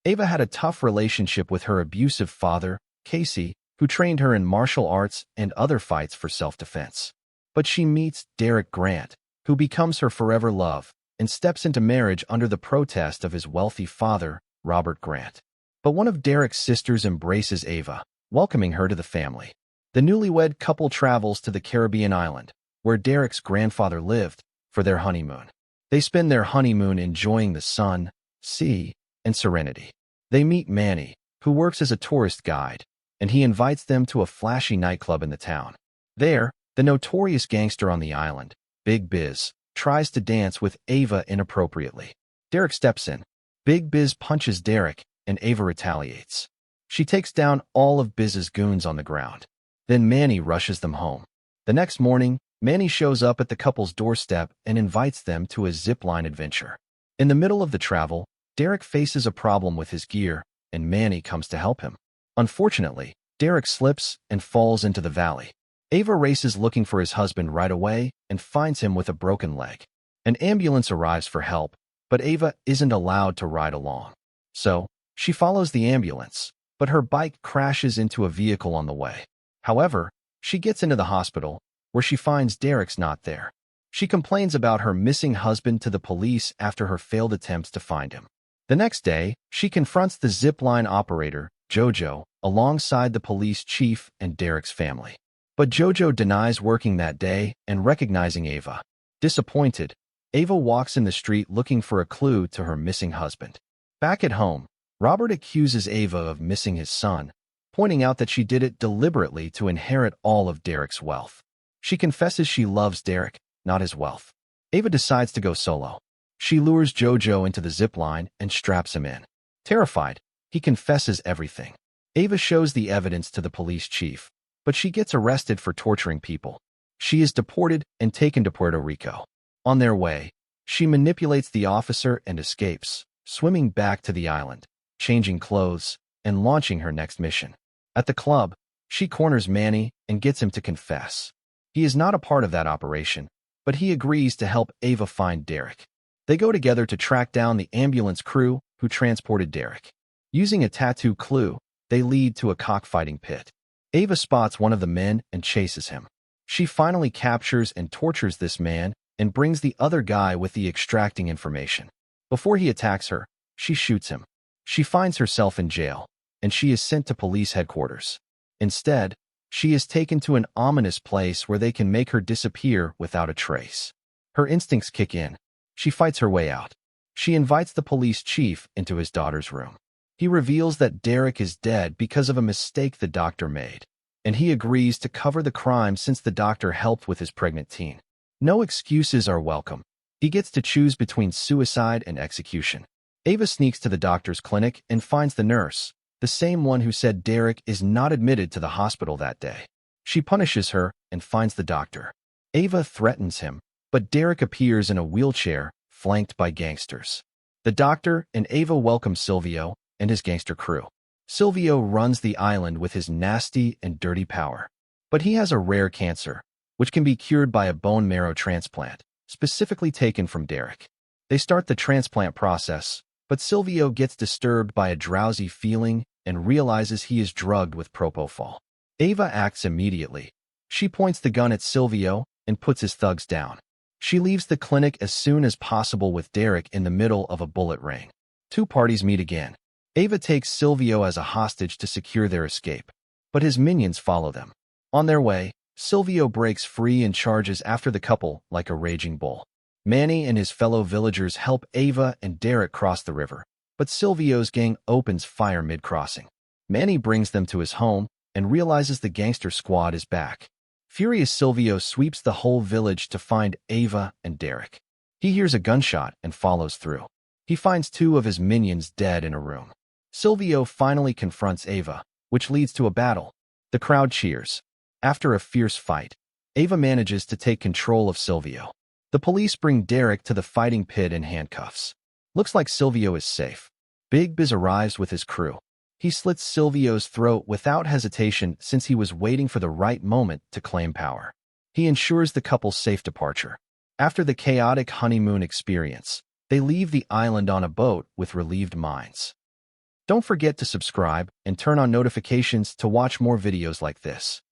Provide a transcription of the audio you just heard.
Ava had a tough relationship with her abusive father, Casey, who trained her in martial arts and other fights for self-defense. But she meets Derek Grant, who becomes her forever love, and steps into marriage under the protest of his wealthy father, Robert Grant. But one of Derek's sisters embraces Ava, welcoming her to the family. The newlywed couple travels to the Caribbean island, where Derek's grandfather lived, for their honeymoon. They spend their honeymoon enjoying the sun, sea, and serenity. They meet Manny, who works as a tourist guide, and he invites them to a flashy nightclub in the town. There, the notorious gangster on the island, Big Biz, tries to dance with Ava inappropriately. Derek steps in. Big Biz punches Derek, and Ava retaliates. She takes down all of Biz's goons on the ground. Then Manny rushes them home. The next morning, Manny shows up at the couple's doorstep and invites them to a zipline adventure. In the middle of the travel, Derek faces a problem with his gear, and Manny comes to help him. Unfortunately, Derek slips and falls into the valley. Ava races looking for his husband right away and finds him with a broken leg. An ambulance arrives for help, but Ava isn't allowed to ride along. So, she follows the ambulance, but her bike crashes into a vehicle on the way. However, she gets into the hospital, where she finds Derek's not there. She complains about her missing husband to the police after her failed attempts to find him. The next day, she confronts the zipline operator, Jojo, alongside the police chief and Derek's family. But Jojo denies working that day and recognizing Ava. Disappointed, Ava walks in the street looking for a clue to her missing husband. Back at home, Robert accuses Ava of missing his son, pointing out that she did it deliberately to inherit all of Derek's wealth. She confesses she loves Derek, not his wealth. Ava decides to go solo. She lures Jojo into the zipline and straps him in. Terrified, he confesses everything. Ava shows the evidence to the police chief, but she gets arrested for torturing people. She is deported and taken to Puerto Rico. On their way, she manipulates the officer and escapes, swimming back to the island, changing clothes, and launching her next mission. At the club, she corners Manny and gets him to confess. He is not a part of that operation, but he agrees to help Ava find Derek. They go together to track down the ambulance crew who transported Derek. Using a tattoo clue, they lead to a cockfighting pit. Ava spots one of the men and chases him. She finally captures and tortures this man and brings the other guy with the extracting information. Before he attacks her, she shoots him. She finds herself in jail, and she is sent to police headquarters. Instead, she is taken to an ominous place where they can make her disappear without a trace. Her instincts kick in. She fights her way out. She invites the police chief into his daughter's room. He reveals that Derek is dead because of a mistake the doctor made, and he agrees to cover the crime since the doctor helped with his pregnant teen. No excuses are welcome. He gets to choose between suicide and execution. Ava sneaks to the doctor's clinic and finds the nurse, the same one who said Derek is not admitted to the hospital that day. She punishes her and finds the doctor. Ava threatens him, but Derek appears in a wheelchair, flanked by gangsters. The doctor and Ava welcome Silvio and his gangster crew. Silvio runs the island with his nasty and dirty power. But he has a rare cancer, which can be cured by a bone marrow transplant, specifically taken from Derek. They start the transplant process, but Silvio gets disturbed by a drowsy feeling and realizes he is drugged with propofol. Ava acts immediately. She points the gun at Silvio and puts his thugs down. She leaves the clinic as soon as possible with Derek in the middle of a bullet rain. Two parties meet again. Ava takes Silvio as a hostage to secure their escape, but his minions follow them. On their way, Silvio breaks free and charges after the couple like a raging bull. Manny and his fellow villagers help Ava and Derek cross the river, but Silvio's gang opens fire mid-crossing. Manny brings them to his home and realizes the gangster squad is back. Furious Silvio sweeps the whole village to find Ava and Derek. He hears a gunshot and follows through. He finds two of his minions dead in a room. Silvio finally confronts Ava, which leads to a battle. The crowd cheers. After a fierce fight, Ava manages to take control of Silvio. The police bring Derek to the fighting pit in handcuffs. Looks like Silvio is safe. Big Biz arrives with his crew. He slits Silvio's throat without hesitation since he was waiting for the right moment to claim power. He ensures the couple's safe departure. After the chaotic honeymoon experience, they leave the island on a boat with relieved minds. Don't forget to subscribe and turn on notifications to watch more videos like this.